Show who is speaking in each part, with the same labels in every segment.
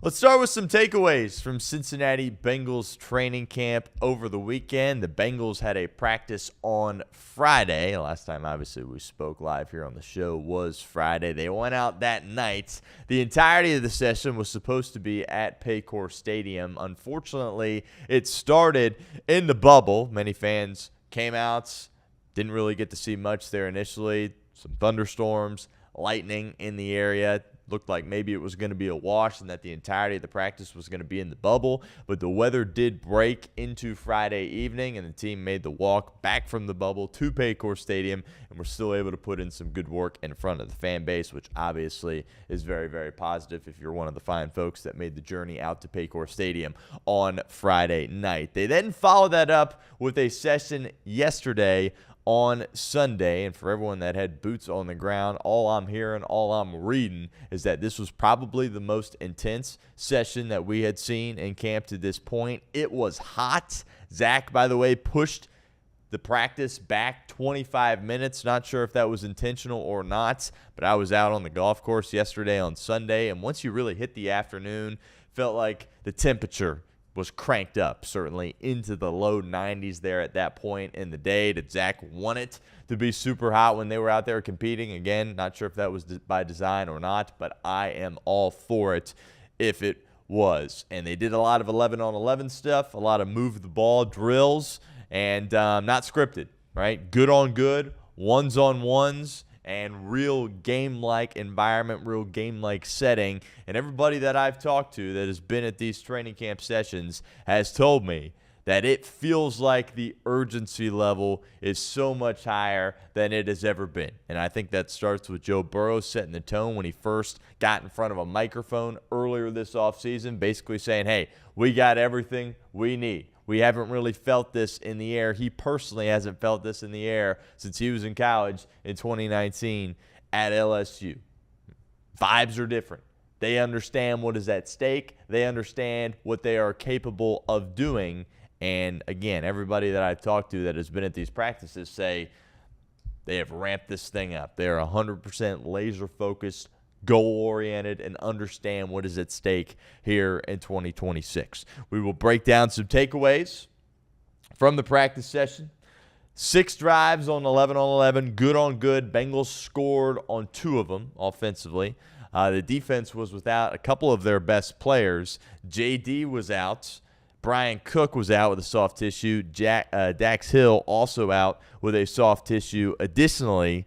Speaker 1: Let's start with some takeaways from Cincinnati Bengals training camp over the weekend. The Bengals had a practice on Friday. Last time, obviously, we spoke live here on the show was Friday. They went out that night. The entirety of the session was supposed to be at Paycor Stadium. Unfortunately, it started in the bubble. Many fans came out, didn't really get to see much there initially. Some thunderstorms, lightning in the area. Looked like maybe it was going to be a wash and that the entirety of the practice was going to be in the bubble. But the weather did break into Friday evening, and the team made the walk back from the bubble to Paycor Stadium, and were still able to put in some good work in front of the fan base, which obviously is very, very positive if you're one of the fine folks that made the journey out to Paycor Stadium on Friday night. They then followed that up with a session yesterday on Sunday, and for everyone that had boots on the ground, all I'm hearing, all I'm reading is that this was probably the most intense session that we had seen in camp to this point. It was hot. Zach, by the way, pushed the practice back 25 minutes. Not sure if that was intentional or not, but I was out on the golf course yesterday on Sunday, and once you really hit the afternoon, felt like the temperature was cranked up, certainly into the low 90s there at that point in the day. Did Zach want it to be super hot when they were out there competing? Again, not sure if that was by design or not, but I am all for it if it was. And they did a lot of 11-on-11 stuff, a lot of move the ball drills, and not scripted, right? Good on good, ones-on-ones, and real game-like environment, real game-like setting. And everybody that I've talked to that has been at these training camp sessions has told me that it feels like the urgency level is so much higher than it has ever been. And I think that starts with Joe Burrow setting the tone when he first got in front of a microphone earlier this offseason, basically saying, hey, we got everything we need. We haven't really felt this in the air. He personally hasn't felt this in the air since he was in college in 2019 at LSU. Vibes are different. They understand what is at stake. They understand what they are capable of doing. And, again, everybody that I've talked to that has been at these practices say they have ramped this thing up. They are 100% laser-focused, goal-oriented, and understand what is at stake here in 2026. We will break down some takeaways from the practice session. 6 drives on 11-on-11, good on good. Bengals scored on 2 of them offensively. The defense was without a couple of their best players. JD was out. Brian Cook was out with a soft tissue. Dax Hill also out with a soft tissue. Additionally,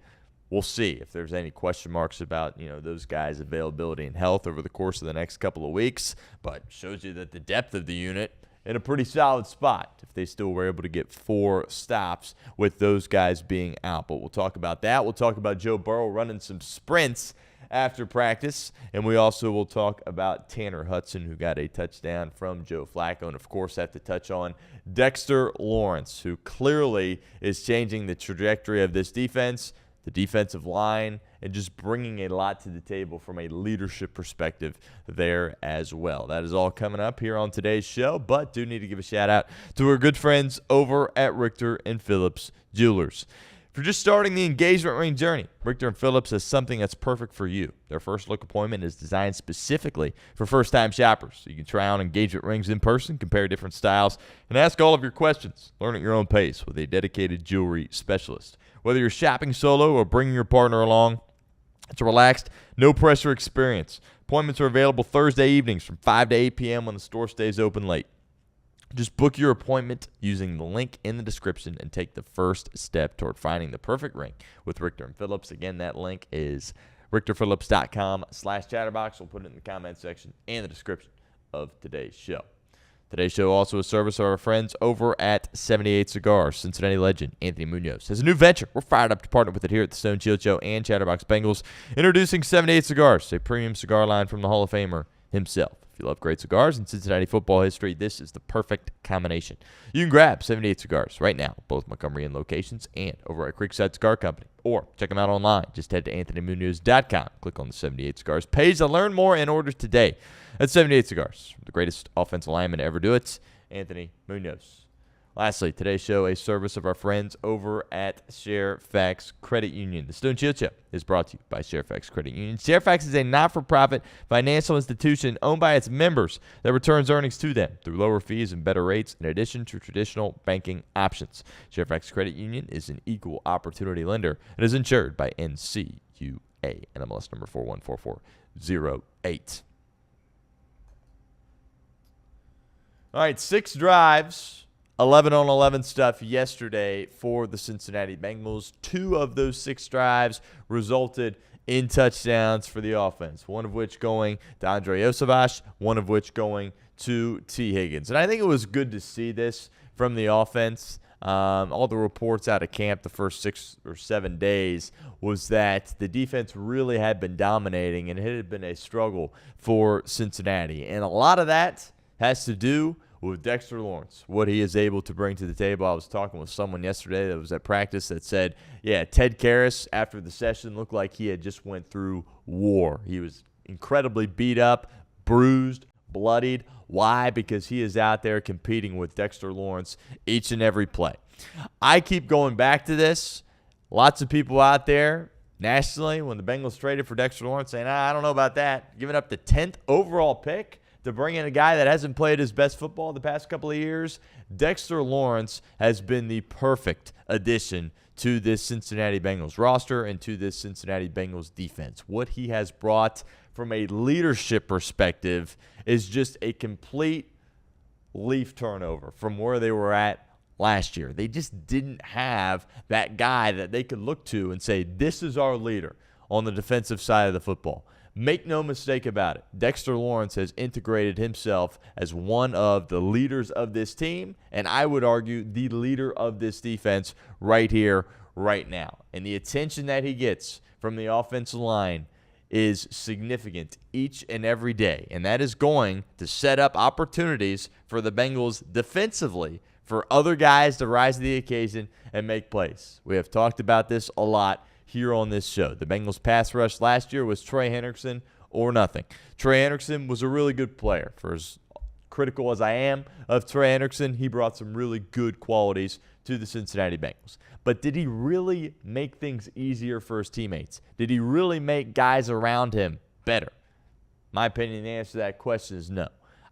Speaker 1: we'll see if there's any question marks about, those guys' availability and health over the course of the next couple of weeks, but shows you that the depth of the unit in a pretty solid spot if they still were able to get 4 stops with those guys being out. But we'll talk about that. We'll talk about Joe Burrow running some sprints after practice, and we also will talk about Tanner Hudson, who got a touchdown from Joe Flacco, and of course have to touch on Dexter Lawrence, who clearly is changing the trajectory of this defense, the defensive line, and just bringing a lot to the table from a leadership perspective there as well. That is all coming up here on today's show, but do need to give a shout-out to our good friends over at Richter and Phillips Jewelers. If you're just starting the engagement ring journey, Richter & Phillips has something that's perfect for you. Their first look appointment is designed specifically for first-time shoppers. So you can try on engagement rings in person, compare different styles, and ask all of your questions. Learn at your own pace with a dedicated jewelry specialist. Whether you're shopping solo or bringing your partner along, it's a relaxed, no-pressure experience. Appointments are available Thursday evenings from 5 to 8 p.m. when the store stays open late. Just book your appointment using the link in the description and take the first step toward finding the perfect ring with Richter & Phillips. Again, that link is richterphillips.com/chatterbox. We'll put it in the comment section and the description of today's show. Today's show also a service of our friends over at 78 Cigars. Cincinnati legend Anthony Munoz has a new venture. We're fired up to partner with it here at the Stone Shield Show and Chatterbox Bengals. Introducing 78 Cigars, a premium cigar line from the Hall of Famer himself. If you love great cigars in Cincinnati football history, this is the perfect combination. You can grab 78 Cigars right now, both Montgomery Inn locations and over at Creekside Cigar Company. Or check them out online. Just head to anthonymunoz.com. Click on the 78 Cigars page to learn more and order today. That's 78 Cigars, the greatest offensive lineman to ever do it, Anthony Munoz. Lastly, today's show, a service of our friends over at Sharefax Credit Union. The Stone Shield Show is brought to you by Sharefax Credit Union. Sharefax is a not-for-profit financial institution owned by its members that returns earnings to them through lower fees and better rates in addition to traditional banking options. Sharefax Credit Union is an equal opportunity lender and is insured by NCUA, NMLS number 414408. All right, 6 drives. 11 on 11 stuff yesterday for the Cincinnati Bengals. 2 of those 6 drives resulted in touchdowns for the offense, one of which going to Andre Osavash, one of which going to Tee Higgins. And I think it was good to see this from the offense. All the reports out of camp the first 6 or 7 days was that the defense really had been dominating and it had been a struggle for Cincinnati. And a lot of that has to do with Dexter Lawrence, what he is able to bring to the table. I was talking with someone yesterday that was at practice that said, yeah, Ted Karras, after the session, looked like he had just went through war. He was incredibly beat up, bruised, bloodied. Why? Because he is out there competing with Dexter Lawrence each and every play. I keep going back to this. Lots of people out there nationally, when the Bengals traded for Dexter Lawrence, saying, I don't know about that, giving up the 10th overall pick to bring in a guy that hasn't played his best football the past couple of years. Dexter Lawrence has been the perfect addition to this Cincinnati Bengals roster and to this Cincinnati Bengals defense. What he has brought from a leadership perspective is just a complete leaf turnover from where they were at last year. They just didn't have that guy that they could look to and say, this is our leader on the defensive side of the football. Make no mistake about it. Dexter Lawrence has integrated himself as one of the leaders of this team, and I would argue the leader of this defense right here, right now. And the attention that he gets from the offensive line is significant each and every day, and that is going to set up opportunities for the Bengals defensively for other guys to rise to the occasion and make plays. We have talked about this a lot here on this show. The Bengals pass rush last year was Trey Hendrickson or nothing. Trey Hendrickson was a really good player. For as critical as I am of Trey Hendrickson, he brought some really good qualities to the Cincinnati Bengals. But did he really make things easier for his teammates? Did he really make guys around him better? My opinion, the answer to that question is no.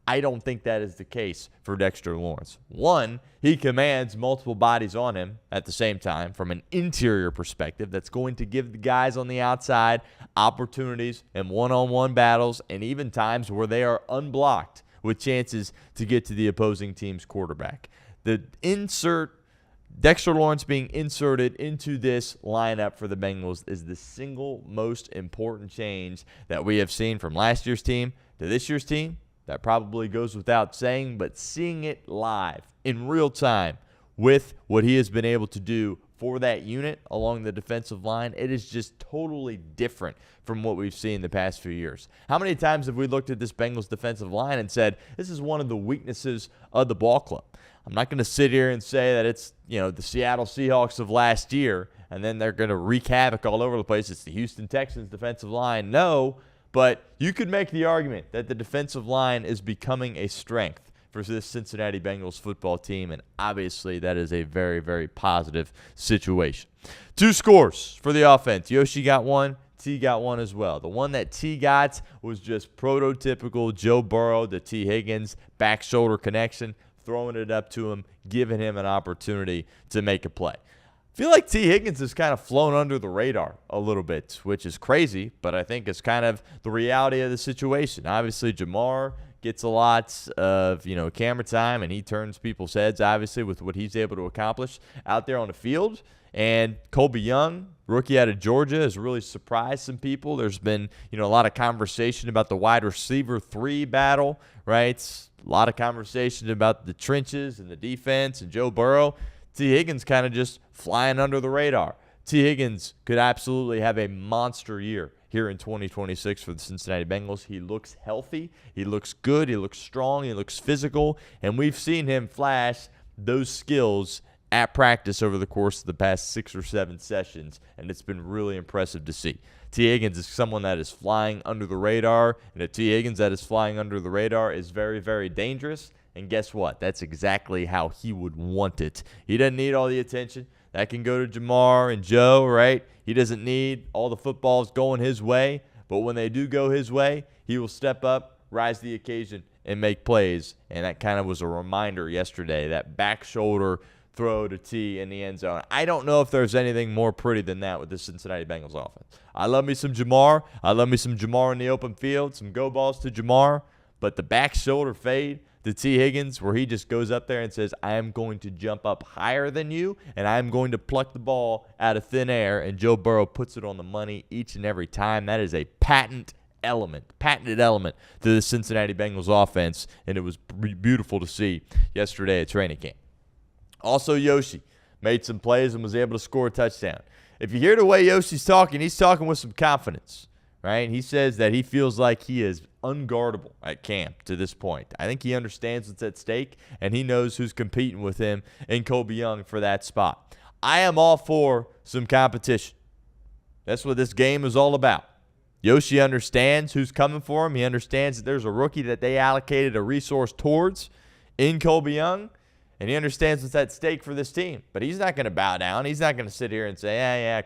Speaker 1: I don't think that is the case for Dexter Lawrence. One, he commands multiple bodies on him at the same time from an interior perspective that's going to give the guys on the outside opportunities and one-on-one battles and even times where they are unblocked with chances to get to the opposing team's quarterback. Dexter Lawrence being inserted into this lineup for the Bengals is the single most important change that we have seen from last year's team to this year's team. That probably goes without saying, but seeing it live in real time with what he has been able to do for that unit along the defensive line, it is just totally different from what we've seen the past few years. How many times have we looked at this Bengals defensive line and said, this is one of the weaknesses of the ball club? I'm not going to sit here and say that it's, the Seattle Seahawks of last year, and then they're going to wreak havoc all over the place. It's the Houston Texans defensive line. No. But you could make the argument that the defensive line is becoming a strength for this Cincinnati Bengals football team, and obviously that is a very, very positive situation. 2 scores for the offense. Yoshi got 1. T got 1 as well. The one that T got was just prototypical Joe Burrow to Tee Higgins back-shoulder connection, throwing it up to him, giving him an opportunity to make a play. I feel like Tee Higgins has kind of flown under the radar a little bit, which is crazy, but I think it's kind of the reality of the situation. Obviously, Jamar gets a lot of, camera time, and he turns people's heads, obviously, with what he's able to accomplish out there on the field. And Colby Young, rookie out of Georgia, has really surprised some people. There's been, a lot of conversation about the wide receiver 3 battle, right? A lot of conversation about the trenches and the defense and Joe Burrow. Tee Higgins kind of just flying under the radar. Tee Higgins could absolutely have a monster year here in 2026 for the Cincinnati Bengals. He looks healthy. He looks good. He looks strong. He looks physical. And we've seen him flash those skills at practice over the course of the past 6 or 7 sessions, and it's been really impressive to see. Tee Higgins is someone that is flying under the radar, and a Tee Higgins that is flying under the radar is very, very dangerous. And guess what? That's exactly how he would want it. He doesn't need all the attention. That can go to Jamar and Joe, right? He doesn't need all the footballs going his way. But when they do go his way, he will step up, rise to the occasion, and make plays. And that kind of was a reminder yesterday, that back shoulder throw to T in the end zone. I don't know if there's anything more pretty than that with the Cincinnati Bengals offense. I love me some Jamar. I love me some Jamar in the open field, some go balls to Jamar. But the back shoulder fade to Tee Higgins, where he just goes up there and says, I am going to jump up higher than you, and I am going to pluck the ball out of thin air, and Joe Burrow puts it on the money each and every time. That is a patented element to the Cincinnati Bengals offense, and it was beautiful to see yesterday at training camp. Also, Yoshi made some plays and was able to score a touchdown. If you hear the way Yoshi's talking, he's talking with some confidence, right? He says that he feels like he is unguardable at camp to this point. I think he understands what's at stake, and he knows who's competing with him in Colby Young for that spot. I am all for some competition. That's what this game is all about. Yoshi understands who's coming for him. He understands that there's a rookie that they allocated a resource towards in Colby Young, and he understands what's at stake for this team. But he's not going to bow down. He's not going to sit here and say, yeah,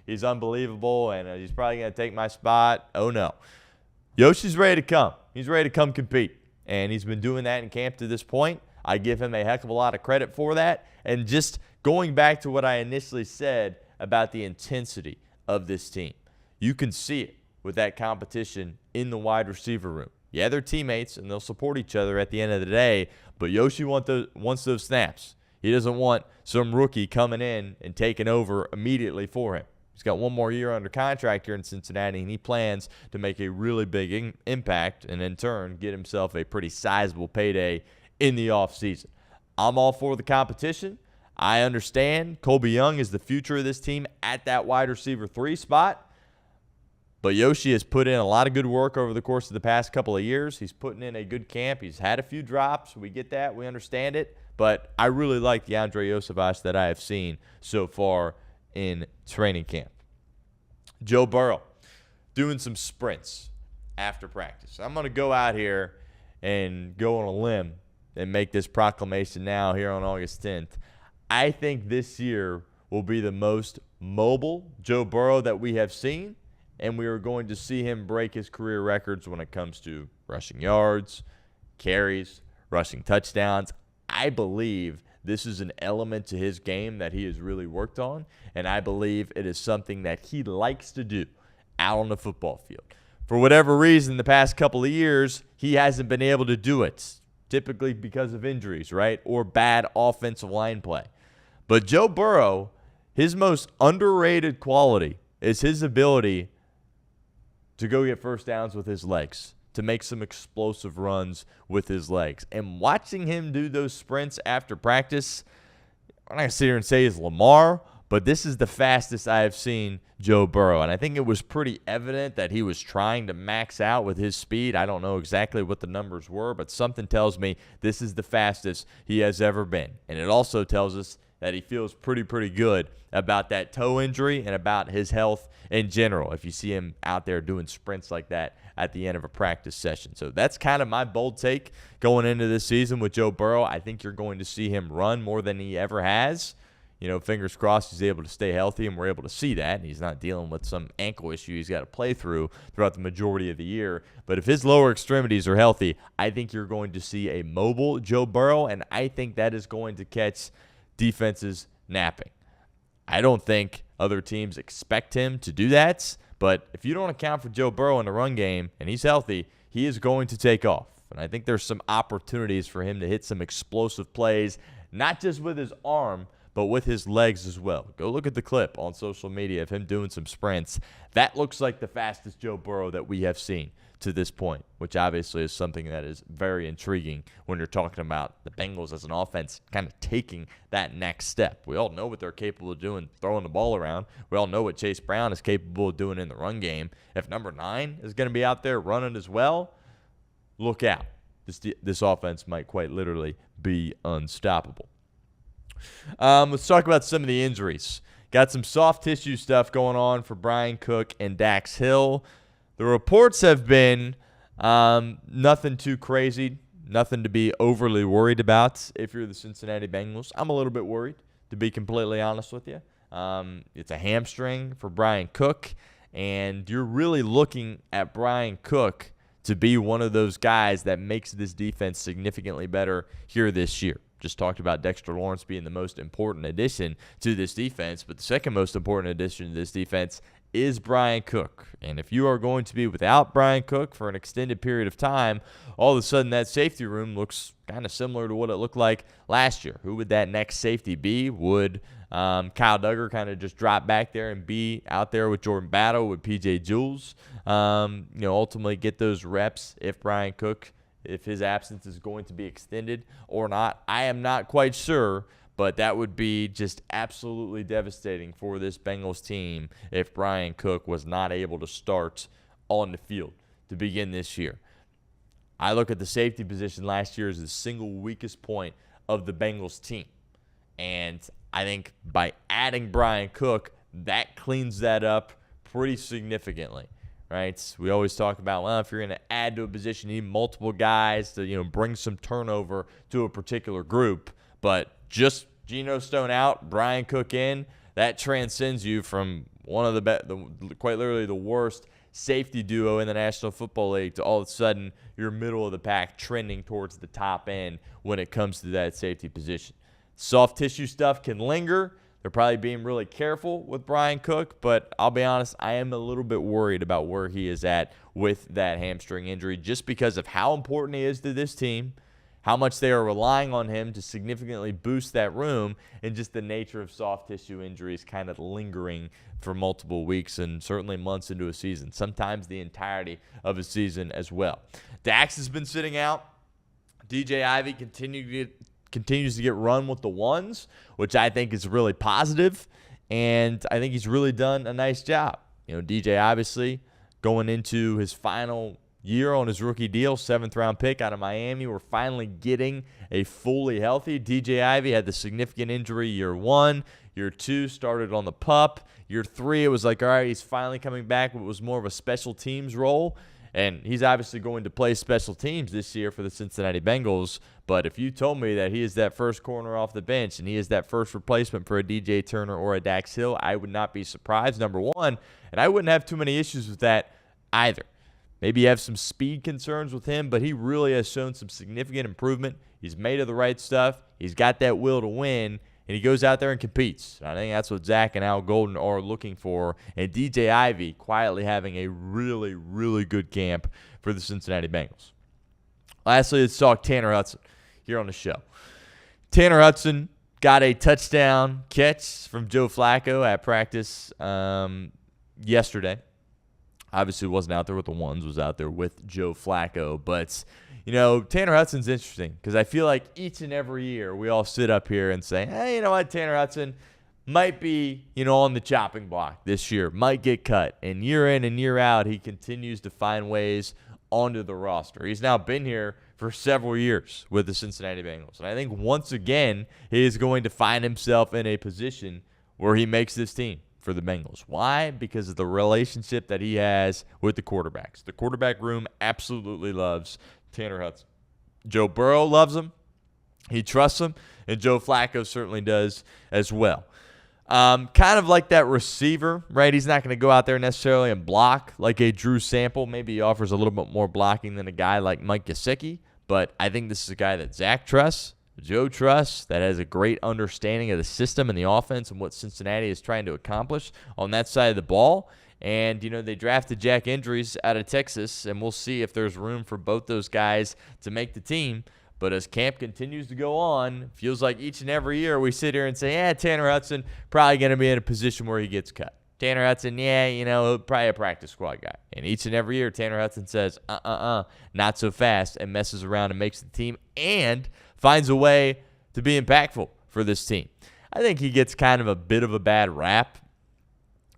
Speaker 1: he's unbelievable, and he's probably going to take my spot. Oh, no. Yoshi's ready to come. He's ready to come compete, and he's been doing that in camp to this point. I give him a heck of a lot of credit for that. And just going back to what I initially said about the intensity of this team, you can see it with that competition in the wide receiver room. Yeah, they're teammates, and they'll support each other at the end of the day, but Yoshi wants those snaps. He doesn't want some rookie coming in and taking over immediately for him. He's got one more year under contract here in Cincinnati, and he plans to make a really big impact and, in turn, get himself a pretty sizable payday in the offseason. I'm all for the competition. I understand Colby Young is the future of this team at that wide receiver 3 spot, but Yoshi has put in a lot of good work over the course of the past couple of years. He's putting in a good camp. He's had a few drops. We get that. We understand it. But I really like the Andre Iosivas that I have seen so far in training camp. Joe Burrow doing some sprints after practice. I'm going to go out here and go on a limb and make this proclamation now here on August 10th. I think this year will be the most mobile Joe Burrow that we have seen, and we are going to see him break his career records when it comes to rushing yards, carries, rushing touchdowns. I believe this is an element to his game that he has really worked on, and I believe it is something that he likes to do out on the football field. For whatever reason, the past couple of years, he hasn't been able to do it, typically because of injuries, right, or bad offensive line play. But Joe Burrow, his most underrated quality is his ability to go get first downs with his legs, to make some explosive runs with his legs. And watching him do those sprints after practice, I'm not going to sit here and say he's Lamar, but this is the fastest I have seen Joe Burrow. And I think it was pretty evident that he was trying to max out with his speed. I don't know exactly what the numbers were, but something tells me this is the fastest he has ever been. And it also tells us that he feels pretty good about that toe injury and about his health in general if you see him out there doing sprints like that at the end of a practice session. So that's kind of my bold take going into this season with Joe Burrow. I think you're going to see him run more than he ever has. You know, fingers crossed he's able to stay healthy, and we're able to see that. And he's not dealing with some ankle issue he's got to play throughout the majority of the year. But if his lower extremities are healthy, I think you're going to see a mobile Joe Burrow, and I think that is going to catch defenses napping. I don't think other teams expect him to do that, but if you don't account for Joe Burrow in the run game and he's healthy, he is going to take off. And I think there's some opportunities for him to hit some explosive plays, not just with his arm, but with his legs as well. Go look at the clip on social media of him doing some sprints. That looks like the fastest Joe Burrow that we have seen to this point, which obviously is something that is very intriguing when you're talking about the Bengals as an offense kind of taking that next step. We all know what they're capable of doing throwing the ball around. We all know what Chase Brown is capable of doing in the run game. If number 9 is going to be out there running as well, look out. This offense might quite literally be unstoppable. Let's talk about some of the injuries. Got some soft tissue stuff going on for Brian Cook and Dax Hill. The reports have been nothing too crazy. Nothing to be overly worried about if you're the Cincinnati Bengals. I'm a little bit worried, to be completely honest with you. It's a hamstring for Brian Cook, and you're really looking at Brian Cook to be one of those guys that makes this defense significantly better here this year. Just talked about Dexter Lawrence being the most important addition to this defense, but the second most important addition to this defense is Brian Cook. And if you are going to be without Brian Cook for an extended period of time, all of a sudden that safety room looks kind of similar to what it looked like last year. Who would that next safety be? Would Kyle Duggar kind of just drop back there and be out there with Jordan Battle, with P.J. Jules? Ultimately get those reps if Brian Cook, if his absence is going to be extended or not. I am not quite sure, but that would be just absolutely devastating for this Bengals team if Brian Cook was not able to start on the field to begin this year. I look at the safety position last year as the single weakest point of the Bengals team. And I think by adding Brian Cook, that cleans that up pretty significantly. Right? We always talk about, well, if you're going to add to a position, you need multiple guys to, bring some turnover to a particular group. But just Geno Stone out, Brian Cook in, that transcends you from one of quite literally the worst safety duo in the National Football League to all of a sudden you're middle of the pack trending towards the top end when it comes to that safety position. Soft tissue stuff can linger. They're probably being really careful with Brian Cook, but I'll be honest, I am a little bit worried about where he is at with that hamstring injury just because of how important he is to this team, how much they are relying on him to significantly boost that room, and just the nature of soft tissue injuries kind of lingering for multiple weeks and certainly months into a season, sometimes the entirety of a season as well. Dax has been sitting out. DJ Ivey continues to get run with the ones, which I think is really positive, and I think he's really done a nice job. DJ obviously going into his final year on his rookie deal, 7th-round pick out of Miami. We're finally getting a fully healthy DJ Ivey. Had the significant injury year 1. Year 2 started on the pup. Year 3, it was like, all right, he's finally coming back, but it was more of a special teams role. And he's obviously going to play special teams this year for the Cincinnati Bengals. But if you told me that he is that first corner off the bench and he is that first replacement for a DJ Turner or a Dax Hill, I would not be surprised, number one. And I wouldn't have too many issues with that either. Maybe you have some speed concerns with him, but he really has shown some significant improvement. He's made of the right stuff. He's got that will to win. And he goes out there and competes. I think that's what Zach and Al Golden are looking for. And DJ Ivey quietly having a really, really good camp for the Cincinnati Bengals. Lastly, let's talk Tanner Hudson here on the show. Tanner Hudson got a touchdown catch from Joe Flacco at practice yesterday. Obviously wasn't out there with the ones, was out there with Joe Flacco. But Tanner Hudson's interesting because I feel like each and every year we all sit up here and say, hey, you know what, Tanner Hudson might be, on the chopping block this year, might get cut. And year in and year out, he continues to find ways onto the roster. He's now been here for several years with the Cincinnati Bengals. And I think once again, he is going to find himself in a position where he makes this team for the Bengals. Why? Because of the relationship that he has with the quarterbacks. The quarterback room absolutely loves Tanner Hudson. Joe Burrow loves him. He trusts him. And Joe Flacco certainly does as well. Kind of like that receiver, right? He's not going to go out there necessarily and block like a Drew Sample. Maybe he offers a little bit more blocking than a guy like Mike Gesicki. But I think this is a guy that Zach trusts, Joe trusts, that has a great understanding of the system and the offense and what Cincinnati is trying to accomplish on that side of the ball. And, they drafted Jack Andrews out of Texas, and we'll see if there's room for both those guys to make the team. But as camp continues to go on, feels like each and every year we sit here and say, Tanner Hudson probably going to be in a position where he gets cut. Tanner Hudson, he'll probably a practice squad guy. And each and every year, Tanner Hudson says, not so fast, and messes around and makes the team and finds a way to be impactful for this team. I think he gets kind of a bit of a bad rap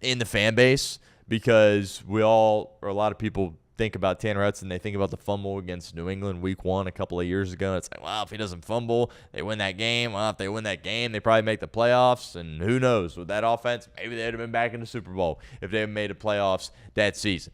Speaker 1: in the fan base because a lot of people think about Tanner Hudson. They think about the fumble against New England week 1 a couple of years ago. It's like, well, if he doesn't fumble, they win that game. Well, if they win that game, they probably make the playoffs. And who knows, with that offense, maybe they'd have been back in the Super Bowl if they had made the playoffs that season.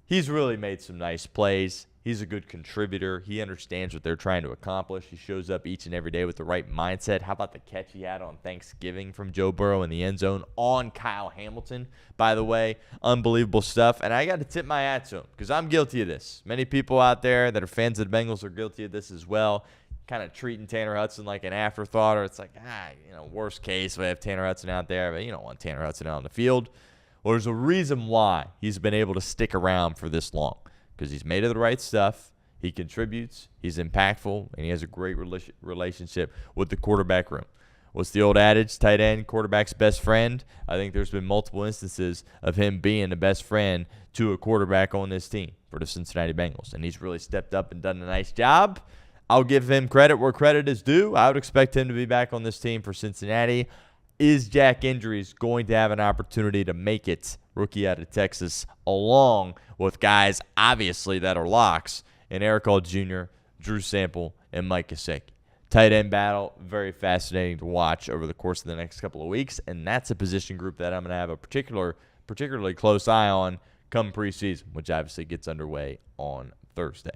Speaker 1: He's really made some nice plays. He's a good contributor. He understands what they're trying to accomplish. He shows up each and every day with the right mindset. How about the catch he had on Thanksgiving from Joe Burrow in the end zone on Kyle Hamilton, by the way? Unbelievable stuff. And I got to tip my hat to him because I'm guilty of this. Many people out there that are fans of the Bengals are guilty of this as well, kind of treating Tanner Hudson like an afterthought, or it's like, worst case, we have Tanner Hudson out there, but you don't want Tanner Hudson out on the field. Well, there's a reason why he's been able to stick around for this long. Because he's made of the right stuff, he contributes, he's impactful, and he has a great relationship with the quarterback room. What's the old adage? Tight end, quarterback's best friend. I think there's been multiple instances of him being the best friend to a quarterback on this team for the Cincinnati Bengals, and he's really stepped up and done a nice job. I'll give him credit where credit is due. I would expect him to be back on this team for Cincinnati. Is Jack Injuries going to have an opportunity to make it? Rookie out of Texas, along with guys, obviously, that are locks in Eric Hall Jr., Drew Sample, and Mike Gesicki. Tight end battle, very fascinating to watch over the course of the next couple of weeks, and that's a position group that I'm going to have a particularly close eye on come preseason, which obviously gets underway on Thursday.